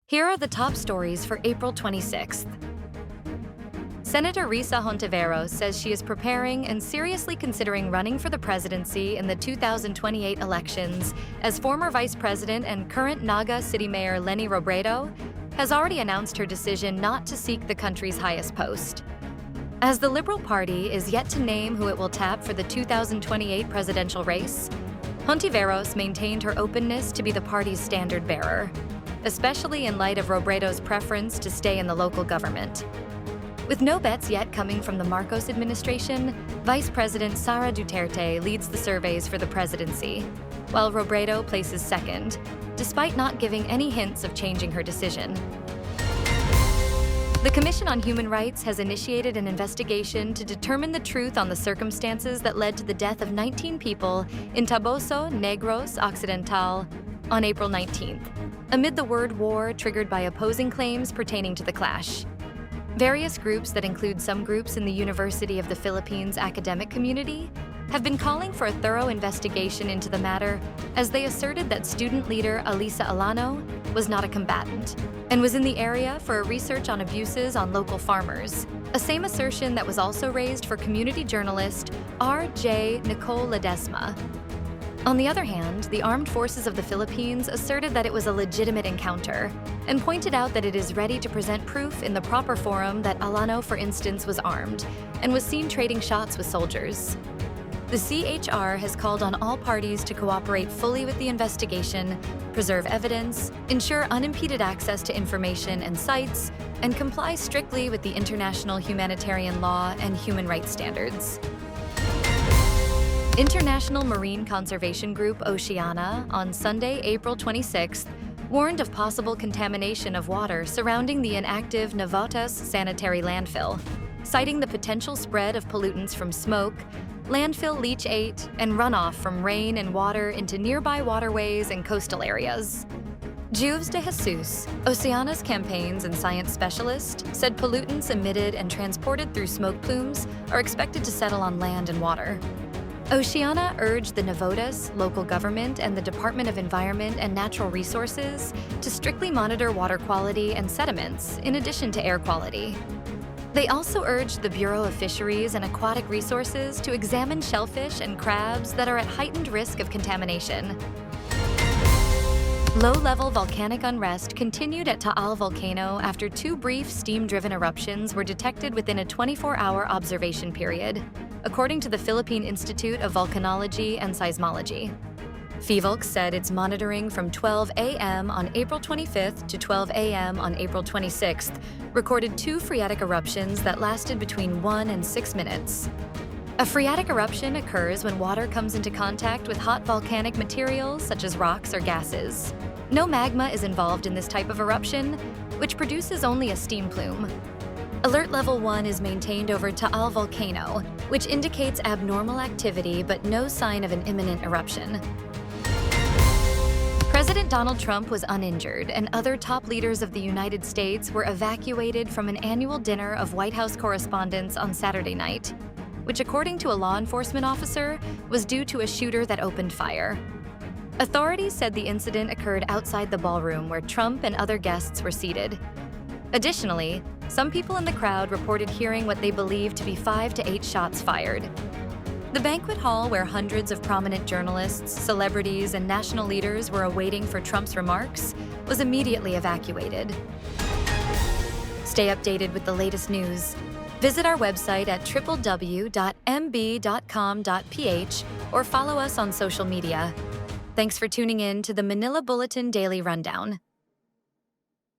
Here are the top stories for April 26th. Senator Risa Hontiveros says she is preparing and seriously considering running for the presidency in the 2028 elections, as former Vice President and current Naga City Mayor Leni Robredo has already announced her decision not to seek the country's highest post. As the Liberal Party is yet to name who it will tap for the 2028 presidential race, Hontiveros maintained her openness to be the party's standard-bearer, especially in light of Robredo's preference to stay in the local government. With no bets yet coming from the Marcos administration, Vice President Sara Duterte leads the surveys for the presidency, while Robredo places second, despite not giving any hints of changing her decision. The Commission on Human Rights has initiated an investigation to determine the truth on the circumstances that led to the death of 19 people in Taboso, Negros Occidental on April 19th, amid the word war triggered by opposing claims pertaining to the clash. Various groups that include some groups in the University of the Philippines academic community have been calling for a thorough investigation into the matter, as they asserted that student leader Alisa Alano was not a combatant and was in the area for a research on abuses on local farmers, a same assertion that was also raised for community journalist R.J. Nicole Ledesma. On the other hand, the Armed Forces of the Philippines asserted that it was a legitimate encounter and pointed out that it is ready to present proof in the proper forum that Alano, for instance, was armed and was seen trading shots with soldiers. The CHR has called on all parties to cooperate fully with the investigation, preserve evidence, ensure unimpeded access to information and sites, and comply strictly with the international humanitarian law and human rights standards. International Marine Conservation Group Oceana on Sunday, April 26th, warned of possible contamination of water surrounding the inactive Navotas sanitary landfill, citing the potential spread of pollutants from smoke, landfill leachate, and runoff from rain and water into nearby waterways and coastal areas. Juves de Jesus, Oceana's campaigns and science specialist, said pollutants emitted and transported through smoke plumes are expected to settle on land and water. Oceana urged the Navotas, local government, and the Department of Environment and Natural Resources to strictly monitor water quality and sediments, in addition to air quality. They also urged the Bureau of Fisheries and Aquatic Resources to examine shellfish and crabs that are at heightened risk of contamination. Low-level volcanic unrest continued at Taal Volcano after 2 brief steam-driven eruptions were detected within a 24-hour observation period, according to the Philippine Institute of Volcanology and Seismology. Phivolcs said it's monitoring from 12 a.m. on April 25th to 12 a.m. on April 26th recorded 2 phreatic eruptions that lasted between 1 and 6 minutes. A phreatic eruption occurs when water comes into contact with hot volcanic materials such as rocks or gases. No magma is involved in this type of eruption, which produces only a steam plume. Alert Level 1 is maintained over Taal Volcano, which indicates abnormal activity but no sign of an imminent eruption. President Donald Trump was uninjured, and other top leaders of the United States were evacuated from an annual dinner of White House correspondents on Saturday night, which, according to a law enforcement officer, was due to a shooter that opened fire. Authorities said the incident occurred outside the ballroom where Trump and other guests were seated. Additionally, some people in the crowd reported hearing what they believed to be 5 to 8 shots fired. The banquet hall, where hundreds of prominent journalists, celebrities, and national leaders were awaiting for Trump's remarks, was immediately evacuated. Stay updated with the latest news. Visit our website at www.mb.com.ph or follow us on social media. Thanks for tuning in to the Manila Bulletin Daily Rundown.